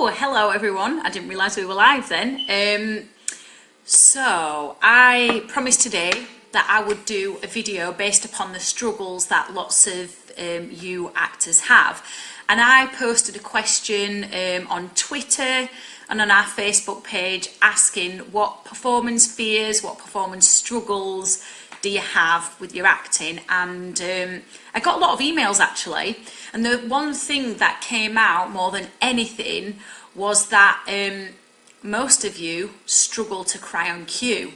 Oh, hello everyone. I didn't realise we were live then. So I promised today that I would do a video based upon the struggles that lots of you actors have. And I posted a question on Twitter and on our Facebook page asking what performance fears, what performance struggles do you have with your acting. And I got a lot of emails actually, and the one thing that came out more than anything was that most of you struggle to cry on cue.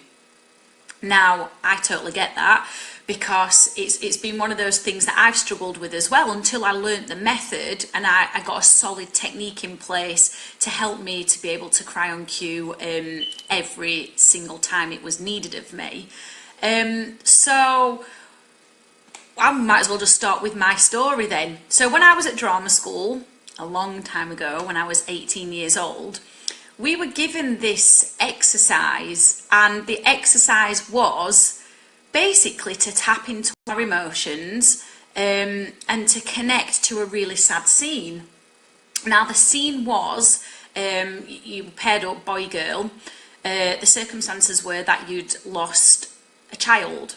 Now I totally get that, because it's been one of those things that I've struggled with as well until I learnt the method and I got a solid technique in place to help me to be able to cry on cue every single time it was needed of me. So I might as well just start with my story then. So when I was at drama school a long time ago, when I was 18 years old, we were given this exercise, and the exercise was basically to tap into our emotions and to connect to a really sad scene. Now the scene was you paired up boy girl. The circumstances were that you'd lost a child,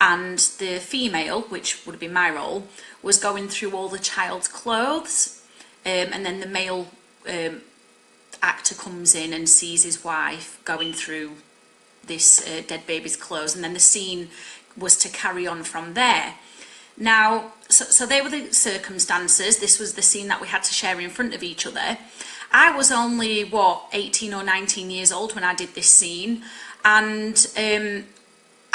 and the female, which would have been my role, was going through all the child's clothes, and then the male actor comes in and sees his wife going through this dead baby's clothes, and then the scene was to carry on from there. Now, so they were the circumstances. This was the scene that we had to share in front of each other. I was only, 18 or 19 years old when I did this scene, and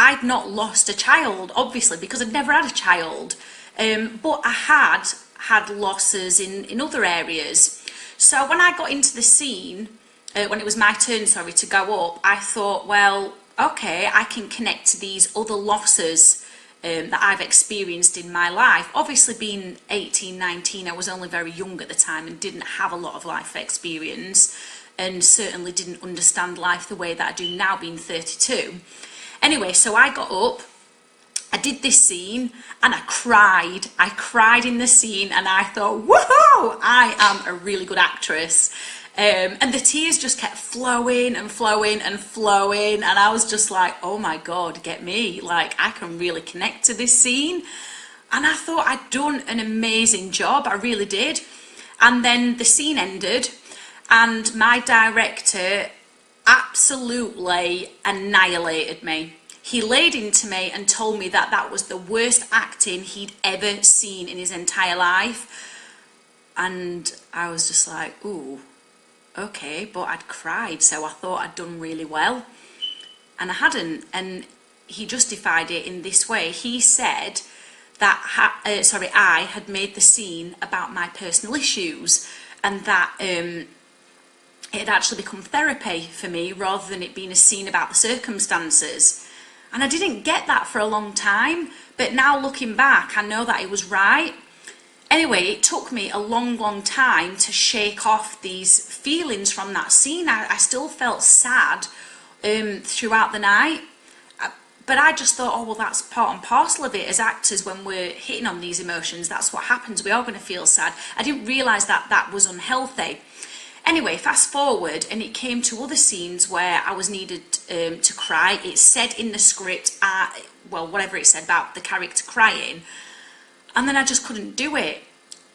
I'd not lost a child, obviously, because I'd never had a child, but I had losses in other areas. So when I got into the scene, when it was my turn, to go up, I thought, well, okay, I can connect to these other losses that I've experienced in my life. Obviously, being 18, 19, I was only very young at the time and didn't have a lot of life experience, and certainly didn't understand life the way that I do now, being 32. Anyway, so I got up, I did this scene, and I cried. I cried in the scene, and I thought, woohoo, I am a really good actress. And the tears just kept flowing and flowing and flowing, and I was just like, oh my God, get me. Like, I can really connect to this scene. And I thought I'd done an amazing job, I really did. And then the scene ended, and my director absolutely annihilated me. He laid into me and told me that that was the worst acting he'd ever seen in his entire life. And I was just like, ooh, okay, but I'd cried, so I thought I'd done really well. And I hadn't. And he justified it in this way. He said that I had made the scene about my personal issues, and that it had actually become therapy for me rather than it being a scene about the circumstances. And I didn't get that for a long time, but now looking back, I know that it was right. Anyway, it took me a long time to shake off these feelings from that scene. I still felt sad throughout the night, but I just thought, oh, well, that's part and parcel of it. As actors, when we're hitting on these emotions, that's what happens. We are going to feel sad. I didn't realise that that was unhealthy. Anyway, fast forward, and it came to other scenes where I was needed to cry. It said in the script, whatever it said about the character crying, and then I just couldn't do it.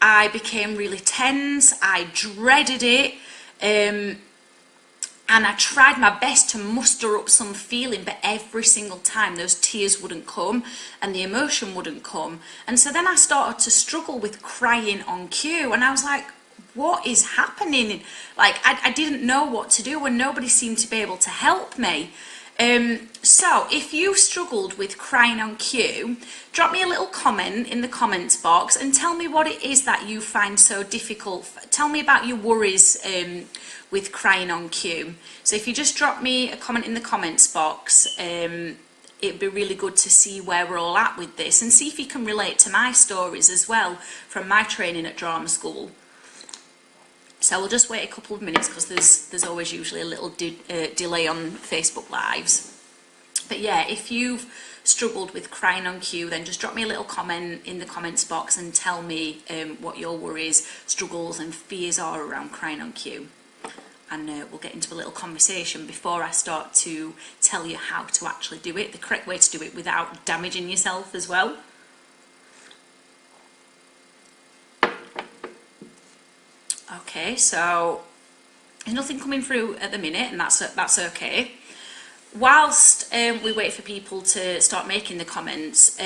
I became really tense, I dreaded it, and I tried my best to muster up some feeling, but every single time those tears wouldn't come and the emotion wouldn't come. And so then I started to struggle with crying on cue, and I was like, what is happening? Like, I didn't know what to do, and nobody seemed to be able to help me. So if you struggled with crying on cue, drop me a little comment in the comments box and tell me what it is that you find so difficult. Tell me about your worries with crying on cue. So if you just drop me a comment in the comments box, it'd be really good to see where we're all at with this, and see if you can relate to my stories as well from my training at drama school. So we'll just wait a couple of minutes, because there's always usually a little delay on Facebook Lives. But yeah, if you've struggled with crying on cue, then just drop me a little comment in the comments box and tell me what your worries, struggles and fears are around crying on cue. And we'll get into a little conversation before I start to tell you how to actually do it, the correct way to do it without damaging yourself as well. Okay, so there's nothing coming through at the minute, and that's okay. Whilst we wait for people to start making the comments,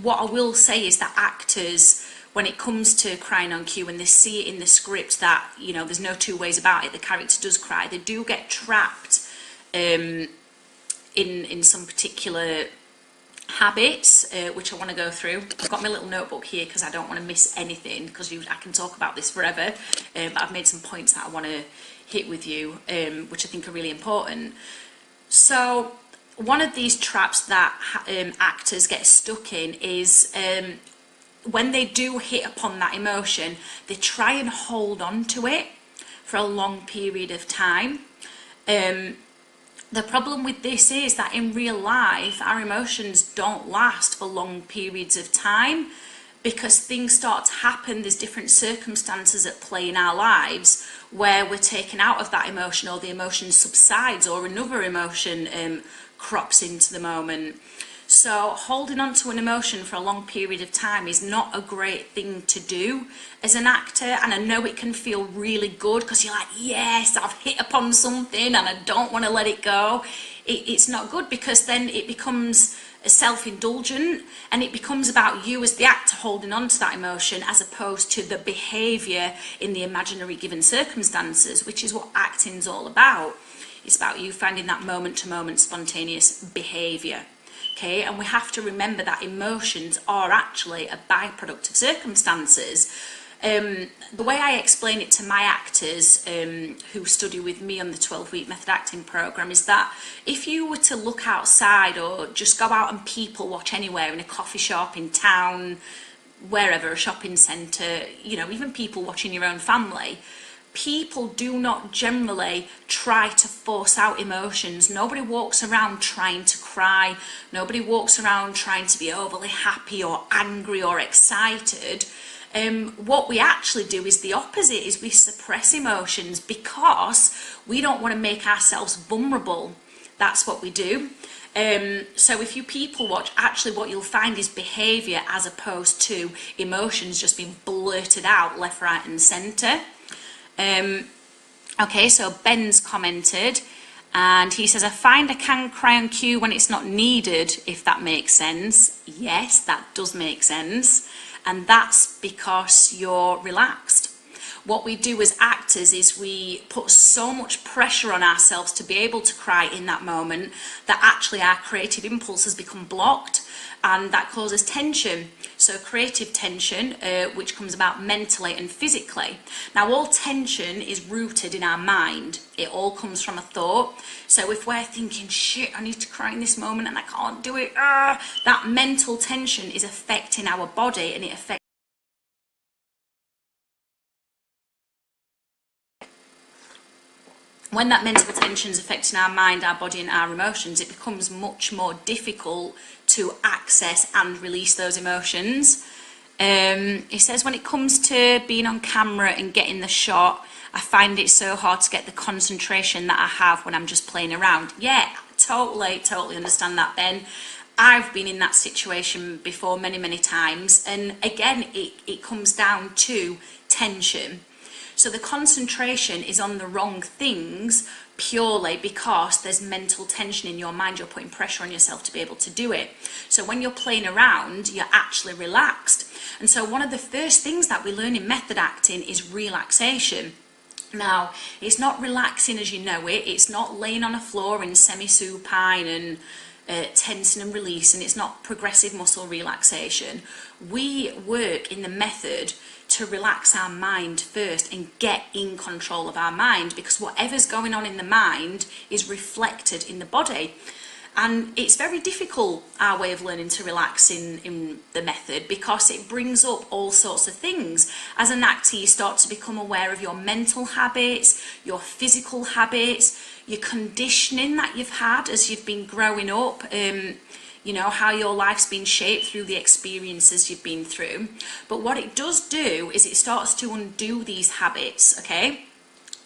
what I will say is that actors, when it comes to crying on cue, and they see it in the script that, you know, there's no two ways about it, the character does cry, they do get trapped in some particular habits, which I want to go through. I've got my little notebook here because I don't want to miss anything, because I can talk about this forever, but I've made some points that I want to hit with you, which I think are really important. So one of these traps that actors get stuck in is when they do hit upon that emotion, they try and hold on to it for a long period of time. The problem with this is that in real life, our emotions don't last for long periods of time, because things start to happen. There's different circumstances at play in our lives where we're taken out of that emotion, or the emotion subsides, or another emotion crops into the moment. So holding on to an emotion for a long period of time is not a great thing to do as an actor. And I know it can feel really good because you're like, yes, I've hit upon something and I don't want to let it go. It's not good, because then it becomes self-indulgent, and it becomes about you as the actor holding on to that emotion, as opposed to the behaviour in the imaginary given circumstances, which is what acting's all about. It's about you finding that moment-to-moment spontaneous behaviour. Okay, and we have to remember that emotions are actually a byproduct of circumstances. The way I explain it to my actors who study with me on the 12-week method acting program is that if you were to look outside, or just go out and people watch anywhere, in a coffee shop, in town, wherever, a shopping centre, you know, even people watching your own family, people do not generally try to force out emotions. Nobody walks around trying to cry. Nobody walks around trying to be overly happy or angry or excited. What we actually do is the opposite, is we suppress emotions because we don't want to make ourselves vulnerable. That's what we do. So if you people watch, actually what you'll find is behaviour as opposed to emotions just being blurted out left, right and centre. Okay, so Ben's commented, and he says, I find I can cry on cue when it's not needed, if that makes sense. Yes, that does make sense. And that's because you're relaxed. What we do as actors is we put so much pressure on ourselves to be able to cry in that moment that actually our creative impulses become blocked, and that causes tension. So creative tension, which comes about mentally and physically. Now, all tension is rooted in our mind. It all comes from a thought. So if we're thinking, shit, I need to cry in this moment and I can't do it, that mental tension is affecting our body, and it affects. When that mental tension is affecting our mind, our body and our emotions, it becomes much more difficult to access and release those emotions. He says, when it comes to being on camera and getting the shot, I find it so hard to get the concentration that I have when I'm just playing around. Yeah, totally understand that, Ben. I've been in that situation before many times, and again, it comes down to tension. So the concentration is on the wrong things purely because there's mental tension in your mind. You're putting pressure on yourself to be able to do it. So when you're playing around, you're actually relaxed. And so one of the first things that we learn in method acting is relaxation. Now, it's not relaxing as you know it. It's not laying on a floor in semi-supine and tensing and releasing. It's not progressive muscle relaxation. We work in the method to relax our mind first and get in control of our mind, because whatever's going on in the mind is reflected in the body. And it's very difficult, our way of learning to relax in the method, because it brings up all sorts of things. As an actor, you start to become aware of your mental habits, your physical habits, your conditioning that you've had as you've been growing up. you know, how your life's been shaped through the experiences you've been through. But what it does do is it starts to undo these habits, okay?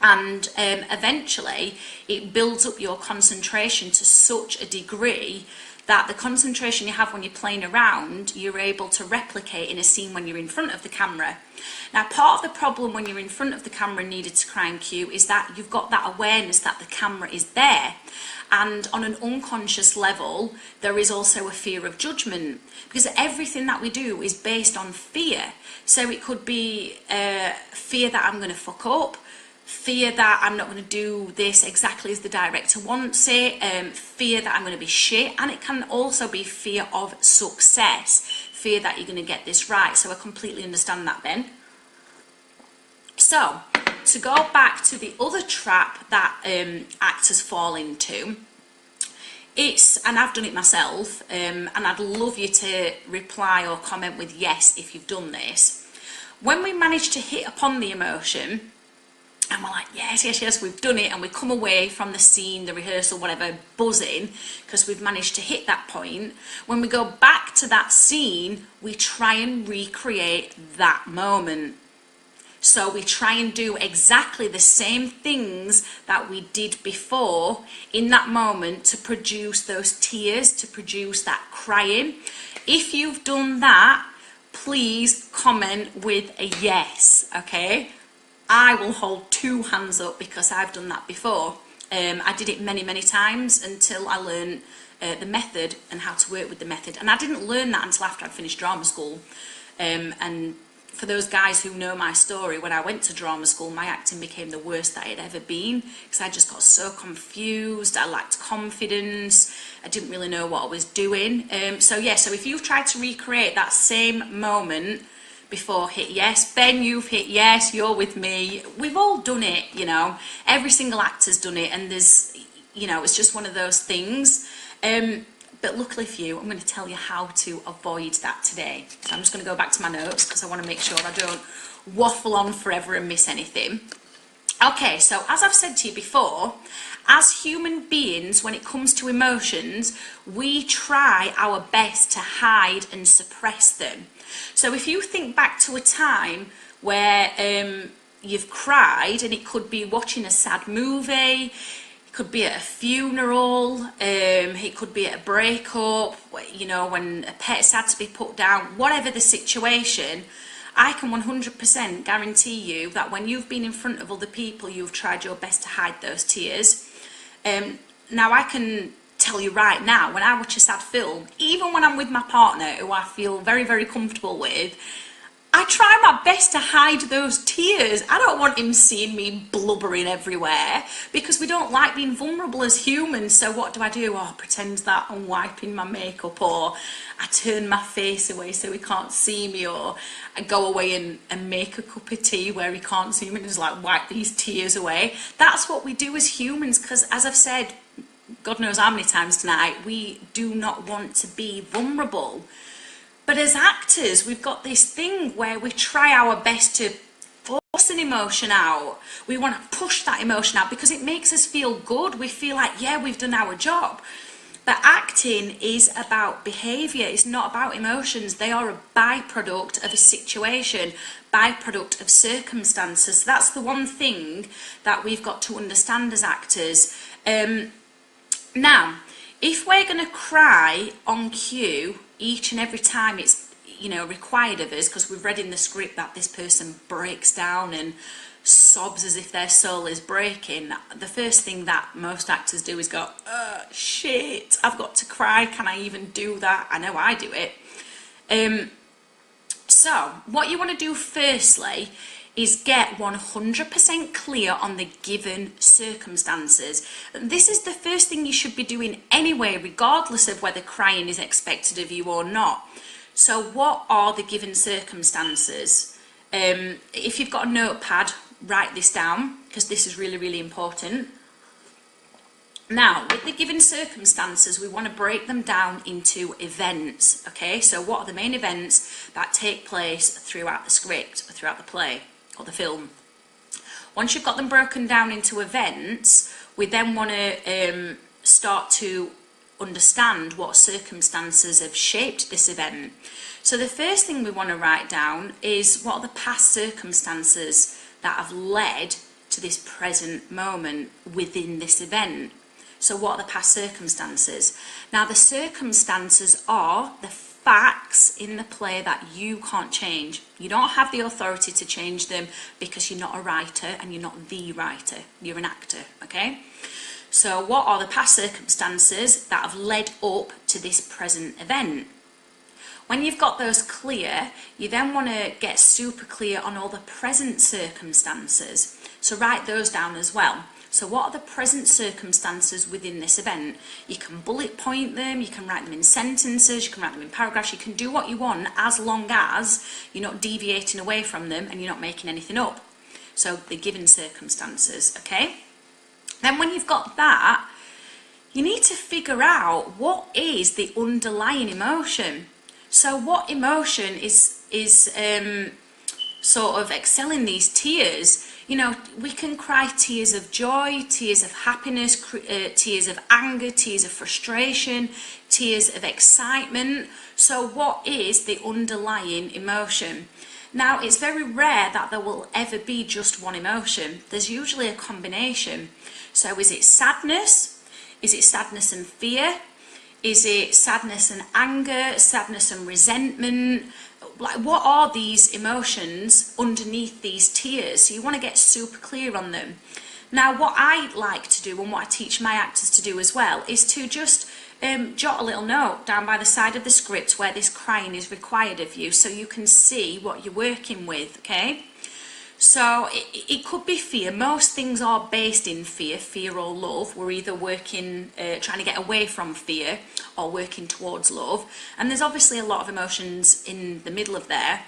And eventually it builds up your concentration to such a degree that the concentration you have when you're playing around, you're able to replicate in a scene when you're in front of the camera. Now, part of the problem when you're in front of the camera and needed to cry and cue is that you've got that awareness that the camera is there. And on an unconscious level, there is also a fear of judgment, because everything that we do is based on fear. So it could be fear that I'm going to fuck up, fear that I'm not going to do this exactly as the director wants it, fear that I'm going to be shit, and it can also be fear of success, fear that you're going to get this right. So I completely understand that, Ben. So, to go back to the other trap that actors fall into, and I've done it myself, and I'd love you to reply or comment with yes if you've done this. When we manage to hit upon the emotion, and we're like, yes, yes, yes, we've done it, and we come away from the scene, the rehearsal, whatever, buzzing, because we've managed to hit that point. When we go back to that scene, we try and recreate that moment. So we try and do exactly the same things that we did before in that moment to produce those tears, to produce that crying. If you've done that, please comment with a yes, okay? I will hold 2 hands up because I've done that before. I did it many, many times until I learned the method and how to work with the method. And I didn't learn that until after I'd finished drama school. And for those guys who know my story, when I went to drama school, my acting became the worst that it had ever been, because I just got so confused. I lacked confidence. I didn't really know what I was doing. So if you've tried to recreate that same moment before, hit yes. Ben, you've hit yes, you're with me. We've all done it, you know. Every single actor's done it, and there's, you know, it's just one of those things. But luckily for you, I'm going to tell you how to avoid that today. So I'm just going to go back to my notes because I want to make sure I don't waffle on forever and miss anything. Okay, so as I've said to you before, as human beings, when it comes to emotions, we try our best to hide and suppress them. So if you think back to a time where you've cried, and it could be watching a sad movie, it could be at a funeral, it could be at a breakup, you know, when a pet's had to be put down, whatever the situation, I can 100% guarantee you that when you've been in front of other people, you've tried your best to hide those tears. Now, I can tell you right now, when I watch a sad film, even when I'm with my partner, who I feel very, very comfortable with, I try my best to hide those tears. I don't want him seeing me blubbering everywhere, because we don't like being vulnerable as humans. So what do? Oh, pretend that I'm wiping my makeup, or I turn my face away so he can't see me, or I go away and make a cup of tea where he can't see me and just like wipe these tears away. That's what we do as humans, because as I've said, God knows how many times tonight, we do not want to be vulnerable. But as actors, we've got this thing where we try our best to force an emotion out. We want to push that emotion out because it makes us feel good. We feel like, yeah, we've done our job. But acting is about behaviour. It's not about emotions. They are a byproduct of a situation, byproduct of circumstances. So that's the one thing that we've got to understand as actors. Now, if we're going to cry on cue each and every time it's, you know, required of us, because we've read in the script that this person breaks down and sobs as if their soul is breaking, the first thing that most actors do is go, shit, I've got to cry, can I even do that? I know I do it. So what you want to do firstly is get 100% clear on the given circumstances. This is the first thing you should be doing anyway, regardless of whether crying is expected of you or not. So what are the given circumstances? If you've got a notepad, write this down, because this is really, really important. Now, with the given circumstances, we want to break them down into events, okay? So what are the main events that take place throughout the script, or throughout the play, or the film? Once you've got them broken down into events, we then want to start to understand what circumstances have shaped this event. So the first thing we want to write down is what are the past circumstances that have led to this present moment within this event. So what are the past circumstances? Now the circumstances are the facts in the play that you can't change. You don't have the authority to change them because you're not a writer and you're not the writer. You're an actor, okay? So what are the past circumstances that have led up to this present event? When you've got those clear, you then want to get super clear on all the present circumstances. So write those down as well. So what are the present circumstances within this event? You can bullet point them, you can write them in sentences, you can write them in paragraphs, you can do what you want as long as you're not deviating away from them and you're not making anything up. So the given circumstances, okay? Then when you've got that, you need to figure out what is the underlying emotion. So what emotion is sort of excelling these tears? You know, we can cry tears of joy, tears of happiness, tears of anger, tears of frustration, tears of excitement. So what is the underlying emotion? Now, it's very rare that there will ever be just one emotion. There's usually a combination. So is it sadness? Is it sadness and fear? Is it sadness and anger, sadness and resentment? Like, what are these emotions underneath these tears? So you want to get super clear on them. Now, what I like to do and what I teach my actors to do as well is to just jot a little note down by the side of the script where this crying is required of you so you can see what you're working with, okay? So it could be fear. Most things are based in fear, fear or love. We're either working, trying to get away from fear or working towards love. And there's obviously a lot of emotions in the middle of there,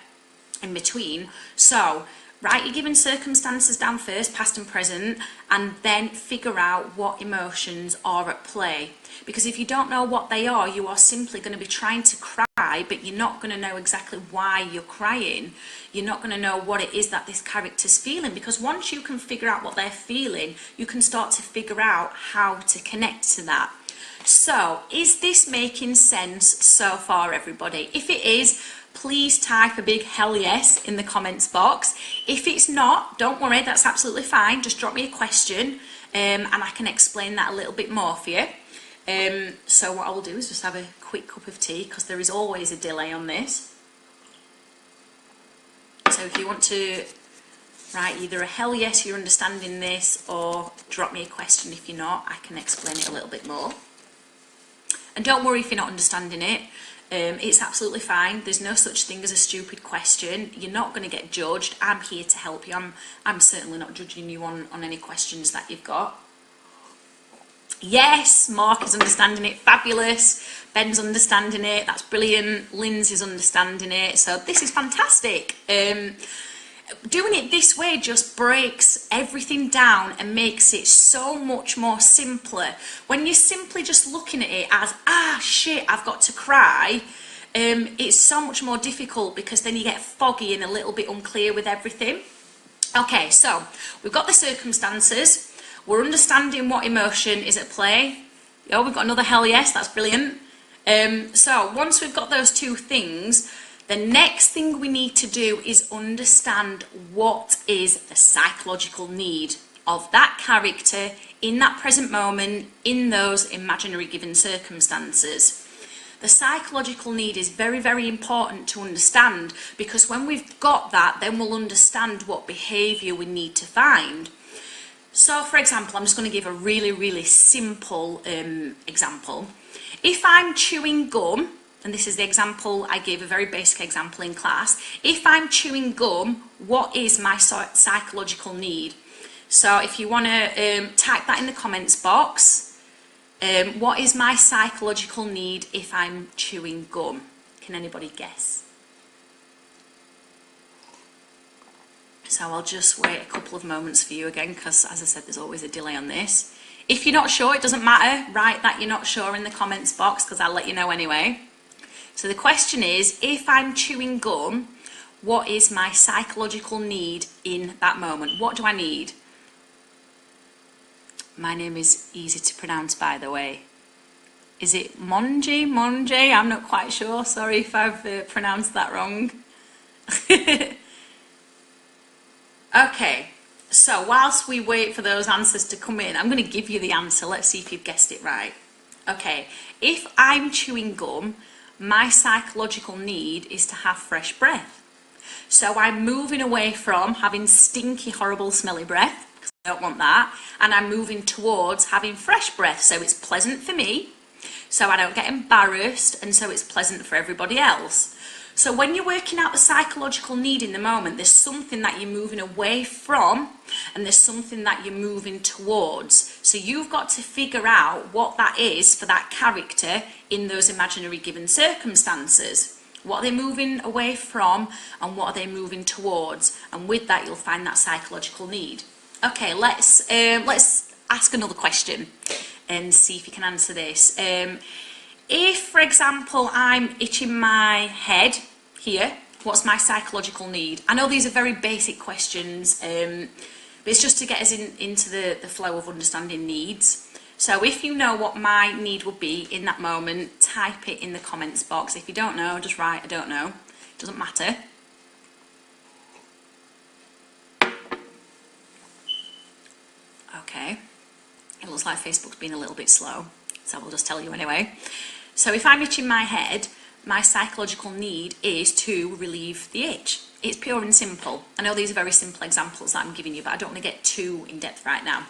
in between. So write your given circumstances down first, past and present, and then figure out what emotions are at play. Because if you don't know what they are, you are simply going to be trying to cry, but you're not going to know exactly why you're crying. You're not going to know what it is that this character's feeling, because once you can figure out what they're feeling, you can start to figure out how to connect to that. So, is this making sense so far, everybody? If it is, please type a big hell yes in the comments box. If it's not, don't worry, that's absolutely fine. Just drop me a question and I can explain that a little bit more for you. So what I will do is just have a quick cup of tea, because there is always a delay on this. So if you want to write either a hell yes, you're understanding this, or drop me a question if you're not, I can explain it a little bit more. And don't worry if you're not understanding it. It's absolutely fine. There's no such thing as a stupid question. You're not going to get judged. I'm here to help you. I'm certainly not judging you on any questions that you've got. Yes, Mark is understanding it. Fabulous. Ben's understanding it. That's brilliant. Lindsay's understanding it. So this is fantastic. Doing it this way just breaks everything down and makes it so much more simpler. When you're simply just looking at it as, shit, I've got to cry, it's so much more difficult, because then you get foggy and a little bit unclear with everything. Okay, so we've got the circumstances. We're understanding what emotion is at play. Oh, we've got another hell yes, that's brilliant. So once we've got those two things, the next thing we need to do is understand what is the psychological need of that character in that present moment, in those imaginary given circumstances. The psychological need is very, very important to understand, because when we've got that, then we'll understand what behaviour we need to find. So, for example, I'm just going to give a really, really simple example. If I'm chewing gum, and this is the example I gave, a very basic example in class. If I'm chewing gum, what is my psychological need? So if you want to type that in the comments box, what is my psychological need if I'm chewing gum? Can anybody guess? So I'll just wait a couple of moments for you again, because as I said, there's always a delay on this. If you're not sure, it doesn't matter. Write that you're not sure in the comments box, because I'll let you know anyway. So the question is, if I'm chewing gum, what is my psychological need in that moment? What do I need? My name is easy to pronounce, by the way. Is it Monji? I'm not quite sure. Sorry if I've pronounced that wrong. Okay, so whilst we wait for those answers to come in, I'm going to give you the answer. Let's see if you've guessed it right. Okay, if I'm chewing gum, my psychological need is to have fresh breath. So I'm moving away from having stinky, horrible, smelly breath, because I don't want that, and I'm moving towards having fresh breath, so it's pleasant for me, so I don't get embarrassed, and so it's pleasant for everybody else. So when you're working out the psychological need in the moment, there's something that you're moving away from, and there's something that you're moving towards. So you've got to figure out what that is for that character in those imaginary given circumstances. What are they moving away from, and what are they moving towards? And with that, you'll find that psychological need. Okay, let's ask another question and see if you can answer this. If, for example, I'm itching my head here, what's my psychological need? I know these are very basic questions, but it's just to get us into the flow of understanding needs. So if you know what my need would be in that moment, type it in the comments box. If you don't know, just write, I don't know. It doesn't matter. Okay, it looks like Facebook's been a little bit slow, so we'll just tell you anyway. So if I'm itching my head, my psychological need is to relieve the itch. It's pure and simple. I know these are very simple examples that I'm giving you, but I don't want to get too in depth right now.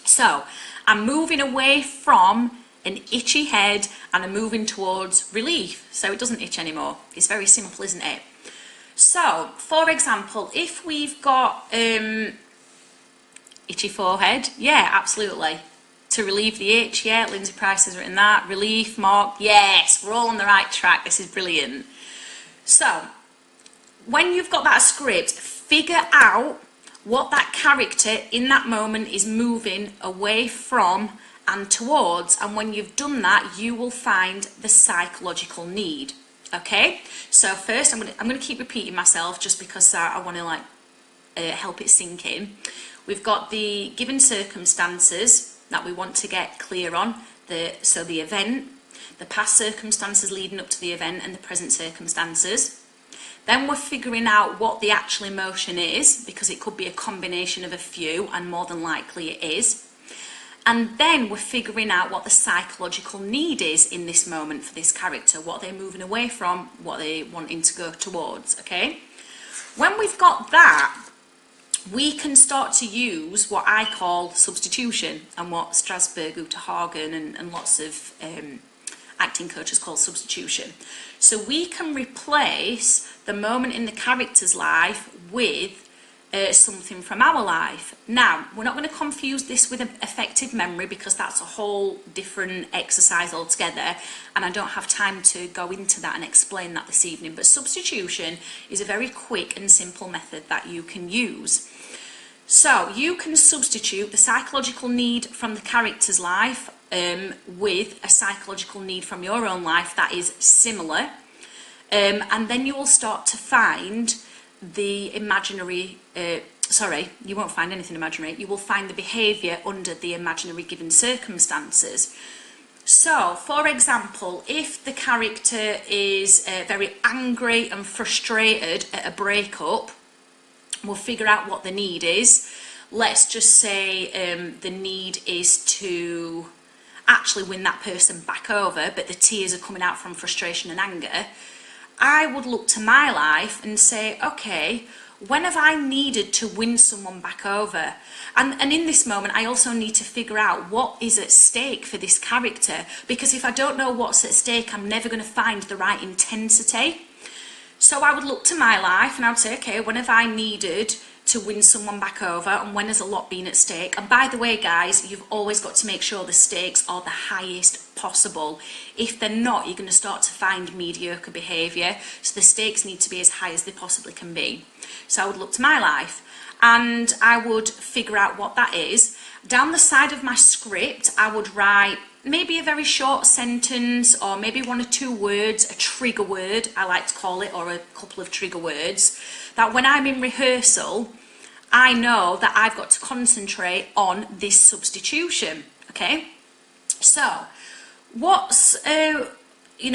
So I'm moving away from an itchy head and I'm moving towards relief, so it doesn't itch anymore. It's very simple, isn't it? So, for example, if we've got itchy forehead, yeah, absolutely. To relieve the itch, yeah, Lindsay Price has written that. Relief, Mark, yes, we're all on the right track. This is brilliant. So, when you've got that script, figure out what that character in that moment is moving away from and towards, and when you've done that, you will find the psychological need. Okay, so first I'm going to keep repeating myself just because I want to help it sink in. We've got the given circumstances that we want to get clear on, so the event, the past circumstances leading up to the event, and the present circumstances. Then we're figuring out what the actual emotion is, because it could be a combination of a few, and more than likely it is. And then we're figuring out what the psychological need is in this moment for this character, what they're moving away from, what they're wanting to go towards, okay? When we've got that, we can start to use what I call substitution, and what Strasberg, Uta Hagen and lots of acting coaches call substitution. So we can replace the moment in the character's life with something from our life. Now, we're not going to confuse this with effective memory, because that's a whole different exercise altogether, and I don't have time to go into that and explain that this evening. But substitution is a very quick and simple method that you can use. So you can substitute the psychological need from the character's life with a psychological need from your own life that is similar, and then you will start to find the imaginary, you won't find anything imaginary, you will find the behaviour under the imaginary given circumstances. So, for example, if the character is very angry and frustrated at a breakup, we'll figure out what the need is. Let's just say the need is to actually win that person back over, but the tears are coming out from frustration and anger. I would look to my life and say, okay, when have I needed to win someone back over? And in this moment, I also need to figure out what is at stake for this character, because if I don't know what's at stake, I'm never going to find the right intensity. So I would look to my life and I would say, okay, when have I needed to win someone back over, and when has a lot been at stake? And by the way, guys, you've always got to make sure the stakes are the highest possible. If they're not, you're going to start to find mediocre behaviour. So the stakes need to be as high as they possibly can be. So I would look to my life and I would figure out what that is. Down the side of my script, I would write maybe a very short sentence, or maybe 1 or 2 words, a trigger word, I like to call it, or a couple of trigger words, that when I'm in rehearsal, I know that I've got to concentrate on this substitution, okay? So, What's,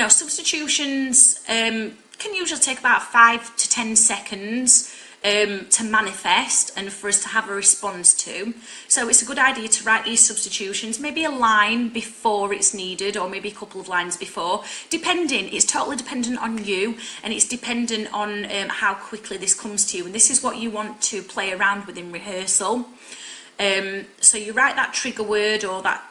substitutions can usually take about 5 to 10 seconds to manifest and for us to have a response to. So it's a good idea to write these substitutions, maybe a line before it's needed, or maybe a couple of lines before, depending. It's totally dependent on you, and it's dependent on how quickly this comes to you, and this is what you want to play around with in rehearsal. So you write that trigger word, or that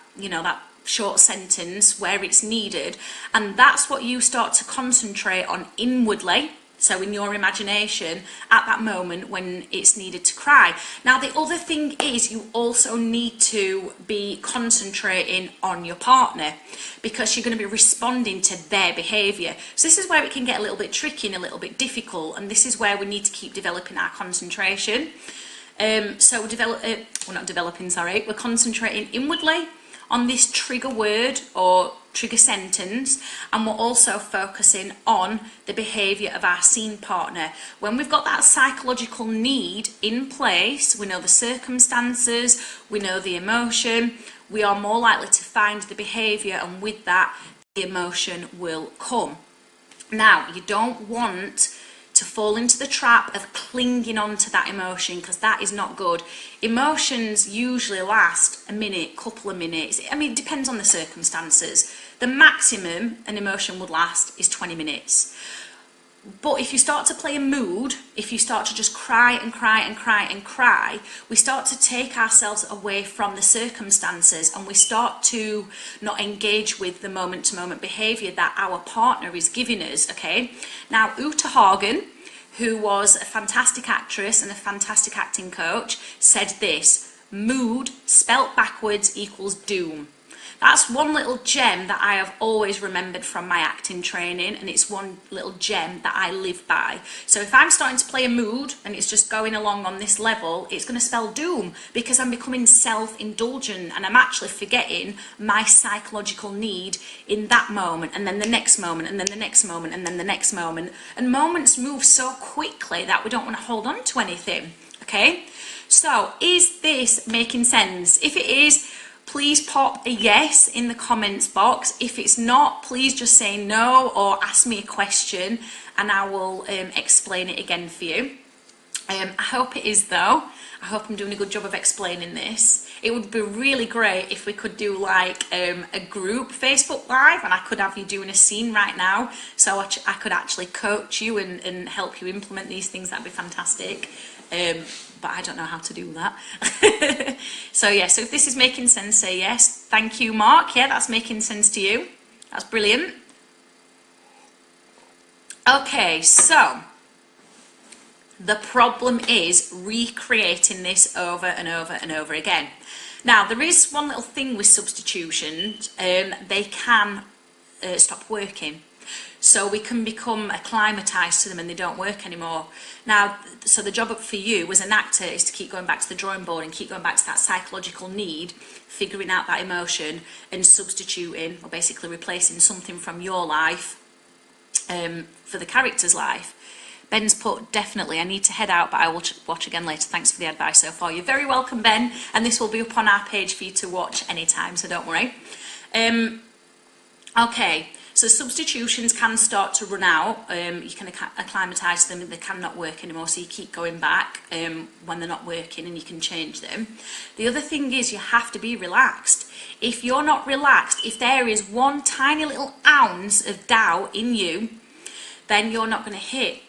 short sentence where it's needed, and that's what you start to concentrate on inwardly, so in your imagination, at that moment when it's needed to cry. Now, the other thing is, you also need to be concentrating on your partner, because you're going to be responding to their behaviour. So this is where it can get a little bit tricky and a little bit difficult, and this is where we need to keep developing our concentration. So we're concentrating inwardly on this trigger word or trigger sentence, and we're also focusing on the behaviour of our scene partner. When we've got that psychological need in place, we know the circumstances, we know the emotion, we are more likely to find the behaviour, and with that, the emotion will come. Now, you don't want to fall into the trap of clinging on to that emotion, because that is not good. Emotions usually last a minute, couple of minutes. I mean, it depends on the circumstances. The maximum an emotion would last is 20 minutes. But if you start to play a mood, if you start to just cry and cry and cry and cry, we start to take ourselves away from the circumstances, and we start to not engage with the moment-to-moment behaviour that our partner is giving us, okay? Now, Uta Hagen, who was a fantastic actress and a fantastic acting coach, said this: mood spelt backwards equals doom. That's one little gem that I have always remembered from my acting training, and it's one little gem that I live by. So if I'm starting to play a mood and it's just going along on this level, it's going to spell doom, because I'm becoming self-indulgent and I'm actually forgetting my psychological need in that moment, and then the next moment, and then the next moment, and then the next moment. And moments move so quickly that we don't want to hold on to anything, okay? So is this making sense? If it is, please pop a yes in the comments box. If it's not, please just say no or ask me a question and I will explain it again for you. I hope it is though. I hope I'm doing a good job of explaining this. It would be really great if we could do like a group Facebook Live, and I could have you doing a scene right now, so I could actually coach you and help you implement these things. That'd be fantastic. But I don't know how to do that. So yeah, so if this is making sense, say yes. Thank you, Mark. Yeah, that's making sense to you. That's brilliant. Okay, so the problem is recreating this over and over and over again. Now, there is one little thing with substitutions. They can stop working. So we can become acclimatized to them and they don't work anymore. Now, so the job for you as an actor is to keep going back to the drawing board and keep going back to that psychological need, figuring out that emotion and substituting, or basically replacing something from your life for the character's life. Ben's put, definitely, I need to head out, but I will watch again later. Thanks for the advice so far. You're very welcome, Ben, and this will be up on our page for you to watch anytime, so don't worry. Okay. So substitutions can start to run out. You can acclimatise them and they cannot work anymore, so you keep going back when they're not working, and you can change them. The other thing is you have to be relaxed. If you're not relaxed, if there is one tiny little ounce of doubt in you, then you're not going to hit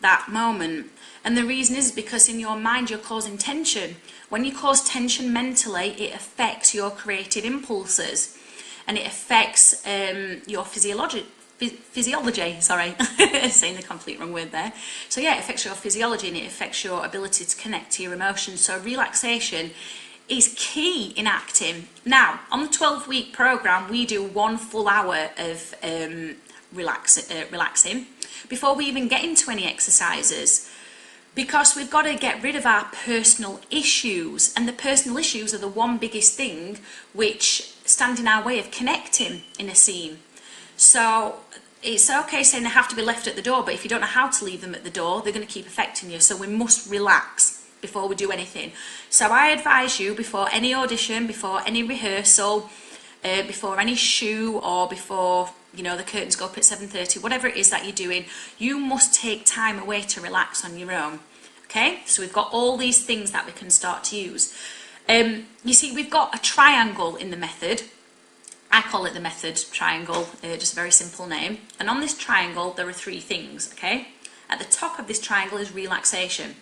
that moment. And the reason is because in your mind you're causing tension. When you cause tension mentally, it affects your creative impulses. And it affects your physiology, sorry, saying the complete wrong word there. So yeah, it affects your physiology and it affects your ability to connect to your emotions. So relaxation is key in acting. Now, on the 12-week program, we do 1 full hour of relaxing before we even get into any exercises. Because we've got to get rid of our personal issues, and the personal issues are the one biggest thing which stand in our way of connecting in a scene. So it's okay saying they have to be left at the door, but if you don't know how to leave them at the door, they're going to keep affecting you. So we must relax before we do anything. So I advise you, before any audition, before any rehearsal, before any shoe or before, you know, the curtains go up at 7:30, whatever it is that you're doing, you must take time away to relax on your own. Okay, so we've got all these things that we can start to use. You see, we've got a triangle in the method. I call it the method triangle, just a very simple name. And on this triangle, there are 3 things, okay? At the top of this triangle is relaxation.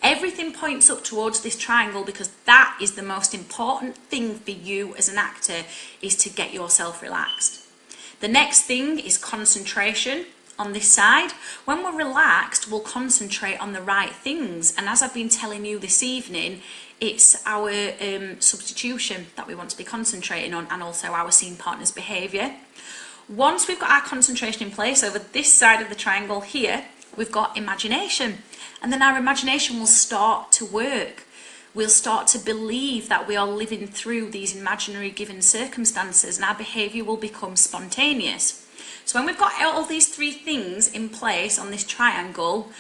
Everything points up towards this triangle because that is the most important thing for you as an actor, is to get yourself relaxed. The next thing is concentration on this side. When we're relaxed, we'll concentrate on the right things. And as I've been telling you this evening, it's our substitution that we want to be concentrating on, and also our scene partner's behaviour. Once we've got our concentration in place over this side of the triangle here, we've got imagination. And then our imagination will start to work. We'll start to believe that we are living through these imaginary given circumstances, and our behaviour will become spontaneous. So when we've got all these 3 things in place on this triangle,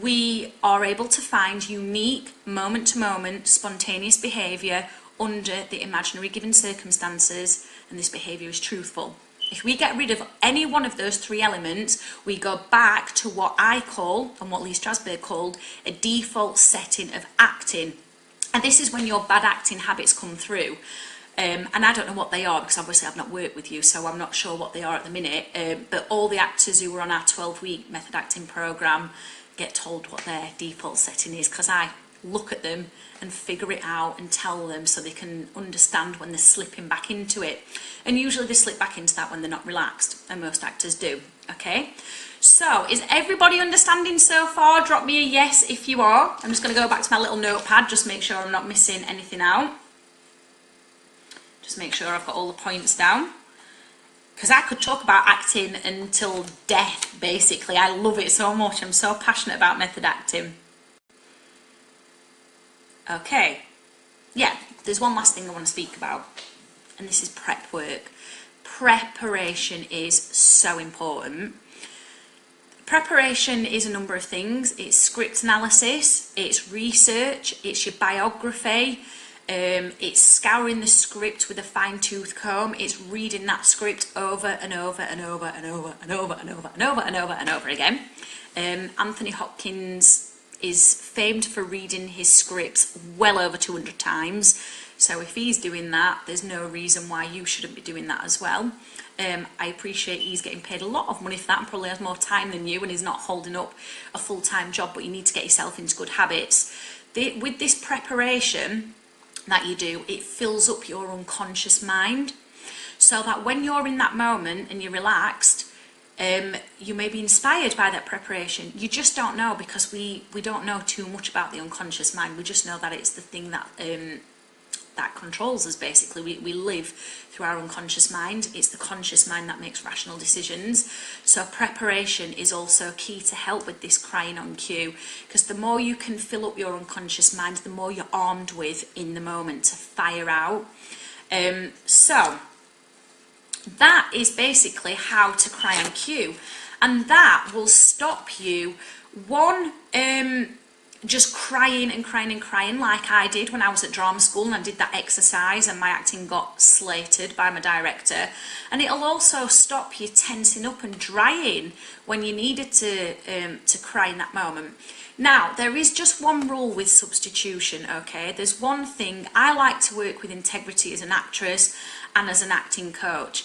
we are able to find unique, moment-to-moment, spontaneous behaviour under the imaginary given circumstances, and this behaviour is truthful. If we get rid of any one of those 3 elements, we go back to what I call, and what Lee Strasberg called, a default setting of acting. And this is when your bad acting habits come through. And I don't know what they are, because obviously I've not worked with you, so I'm not sure what they are at the minute. But all the actors who were on our 12-week method acting programme get told what their default setting is, because I look at them and figure it out and tell them so they can understand when they're slipping back into it. And usually they slip back into that when they're not relaxed, and most actors do. Okay, so is everybody understanding so far? Drop me a yes if you are. I'm just going to go back to my little notepad, just make sure I'm not missing anything out. Just make sure I've got all the points down, because I could talk about acting until death, basically. I love it so much. I'm so passionate about method acting. Okay, yeah, there's one last thing I want to speak about, and this is prep work. Preparation is so important. Preparation is a number of things. It's script analysis, it's research, it's your biography, it's scouring the script with a fine-tooth comb, it's reading that script over and over and over and over and over and over and over and over and over again. Anthony Hopkins is famed for reading his scripts well over 200 times. So if he's doing that, there's no reason why you shouldn't be doing that as well. I appreciate he's getting paid a lot of money for that and probably has more time than you, and he's not holding up a full-time job, but you need to get yourself into good habits. With this preparation that you do, it fills up your unconscious mind, so that when you're in that moment and you're relaxed, you may be inspired by that preparation. You just don't know, because we don't know too much about the unconscious mind. We just know that it's the thing that that controls us, basically. We live through our unconscious mind. It's the conscious mind that makes rational decisions. So preparation is also key to help with this crying on cue, because the more you can fill up your unconscious mind, the more you're armed with in the moment to fire out. So that is basically how to cry on cue, and that will stop you, one, just crying and crying and crying like I did when I was at drama school and I did that exercise and my acting got slated by my director. And it'll also stop you tensing up and drying when you needed to cry in that moment. Now, there is just one rule with substitution, okay? There's one thing. I like to work with integrity as an actress and as an acting coach.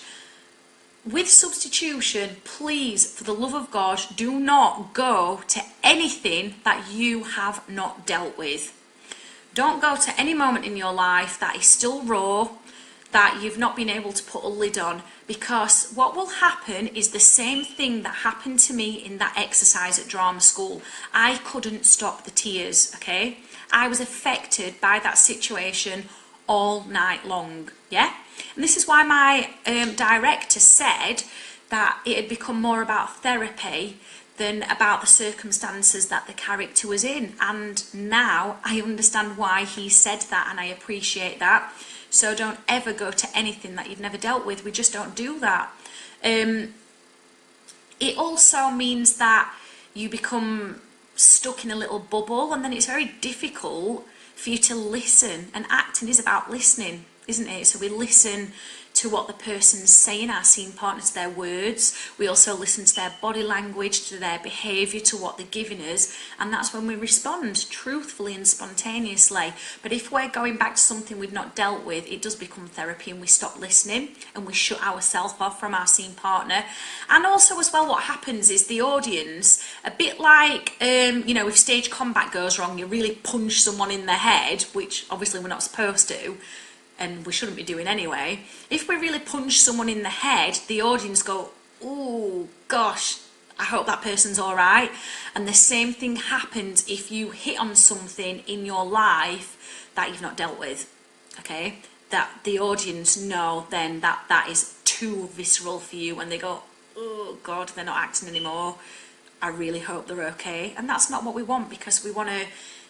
With substitution, please, for the love of God, do not go to anything that you have not dealt with. Don't go to any moment in your life that is still raw, that you've not been able to put a lid on, because what will happen is the same thing that happened to me in that exercise at drama school. I couldn't stop the tears, okay? I was affected by that situation all night long, yeah? And this is why my director said that it had become more about therapy than about the circumstances that the character was in. And now I understand why he said that, and I appreciate that. So don't ever go to anything that you've never dealt with. We just don't do that. It also means that you become stuck in a little bubble, and then it's very difficult for you to listen. And acting is about listening, isn't it? So we listen to what the person's saying, our scene partner, to their words. We also listen to their body language, to their behaviour, to what they're giving us, and that's when we respond truthfully and spontaneously. But if we're going back to something we've not dealt with, it does become therapy, and we stop listening and we shut ourselves off from our scene partner. And also as well, what happens is the audience, a bit like if stage combat goes wrong, you really punch someone in the head, which obviously we're not supposed to, and we shouldn't be doing anyway. If we really punch someone in the head, the audience go, oh gosh, I hope that person's all right. And the same thing happens if you hit on something in your life that you've not dealt with, okay? That the audience know then that is too visceral for you, and they go, oh God, they're not acting anymore. I really hope they're okay. And that's not what we want, because we want to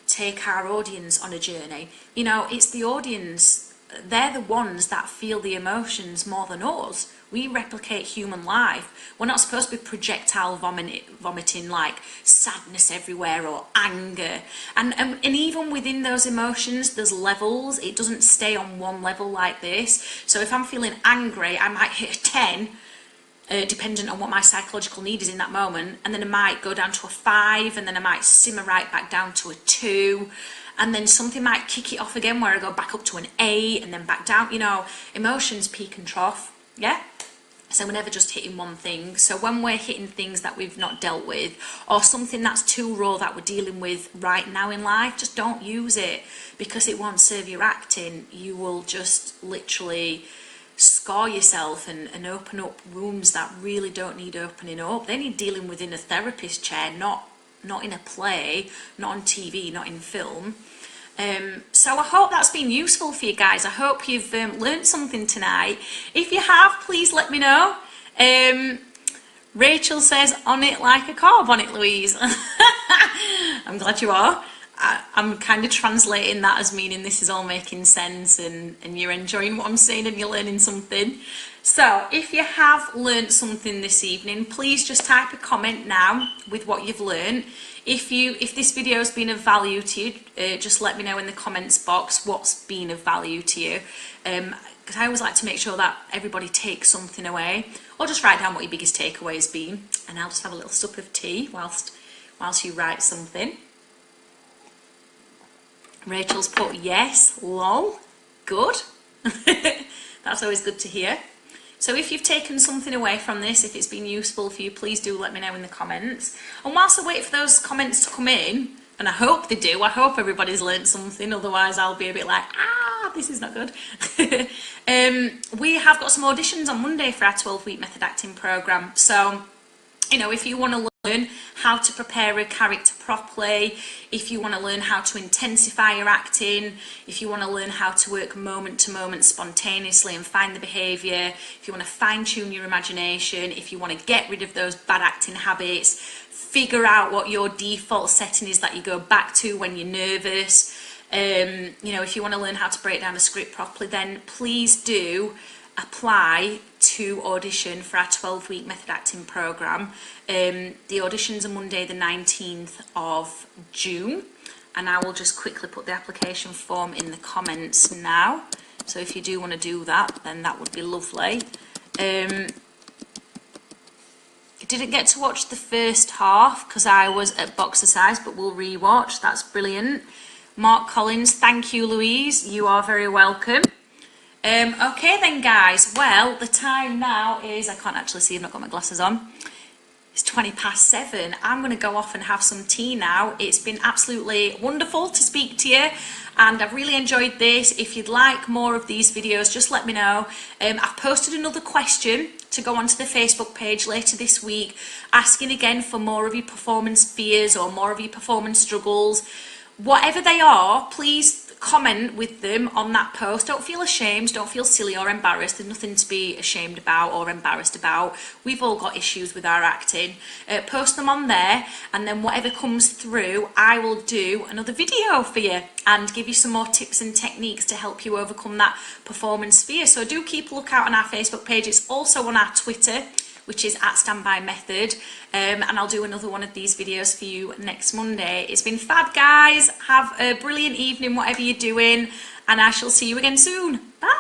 take our audience on a journey. It's the audience, they're the ones that feel the emotions more than us. We replicate human life. We're not supposed to be projectile vomiting like sadness everywhere or anger. And even within those emotions, there's levels. It doesn't stay on one level like this. So if I'm feeling angry, I might hit a 10, dependent on what my psychological need is in that moment. And then I might go down to a 5, and then I might simmer right back down to a 2. And then something might kick it off again where I go back up to an 8 and then back down. Emotions peak and trough, yeah? So we're never just hitting one thing. So when we're hitting things that we've not dealt with, or something that's too raw that we're dealing with right now in life, just don't use it, because it won't serve your acting. You will just literally scar yourself and open up wounds that really don't need opening up. They need dealing with in a therapist chair, not in a play, not on TV, not in film. So I hope that's been useful for you guys. I hope you've learned something tonight. If you have, please let me know. Rachel says, on it like a carb on it, Louise. I'm glad you are. I'm kind of translating that as meaning this is all making sense, and you're enjoying what I'm saying and you're learning something. So if you have learned something this evening, please just type a comment now with what you've learned. If this video has been of value to you, just let me know in the comments box what's been of value to you. Because I always like to make sure that everybody takes something away, or just write down what your biggest takeaway has been, and I'll just have a little sup of tea whilst you write something. Rachel's put yes, lol, good. That's always good to hear. So if you've taken something away from this, if it's been useful for you, please do let me know in the comments. And whilst I wait for those comments to come in, and I hope they do, I hope everybody's learned something, otherwise I'll be a bit like, this is not good. We have got some auditions on Monday for our 12-week method acting programme. So, if you want to learn how to prepare a character properly, if you want to learn how to intensify your acting, if you want to learn how to work moment to moment spontaneously and find the behaviour, if you want to fine tune your imagination, if you want to get rid of those bad acting habits, figure out what your default setting is that you go back to when you're nervous, if you want to learn how to break down a script properly, then please do apply to audition for our 12-week method acting programme. The auditions are Monday the 19th of June, and I will just quickly put the application form in the comments now. So if you do want to do that, then that would be lovely. I didn't get to watch the first half because I was at Boxercise, but we'll re-watch. That's brilliant. Mark Collins, thank you, Louise. You are very welcome. Okay then, guys. Well, the time now is, I can't actually see, I've not got my glasses on. It's 7:20. I'm going to go off and have some tea now. It's been absolutely wonderful to speak to you, and I've really enjoyed this. If you'd like more of these videos, just let me know. I've posted another question to go onto the Facebook page later this week, asking again for more of your performance fears or more of your performance struggles. Whatever they are, please comment with them on that post. Don't feel ashamed, don't feel silly or embarrassed. There's nothing to be ashamed about or embarrassed about. We've all got issues with our acting. Post them on there, and then whatever comes through, I will do another video for you and give you some more tips and techniques to help you overcome that performance fear. So do keep a lookout on our Facebook page. It's also on our Twitter, which is @standbymethod, and I'll do another one of these videos for you next Monday. It's been fab, guys. Have a brilliant evening, whatever you're doing, and I shall see you again soon. Bye.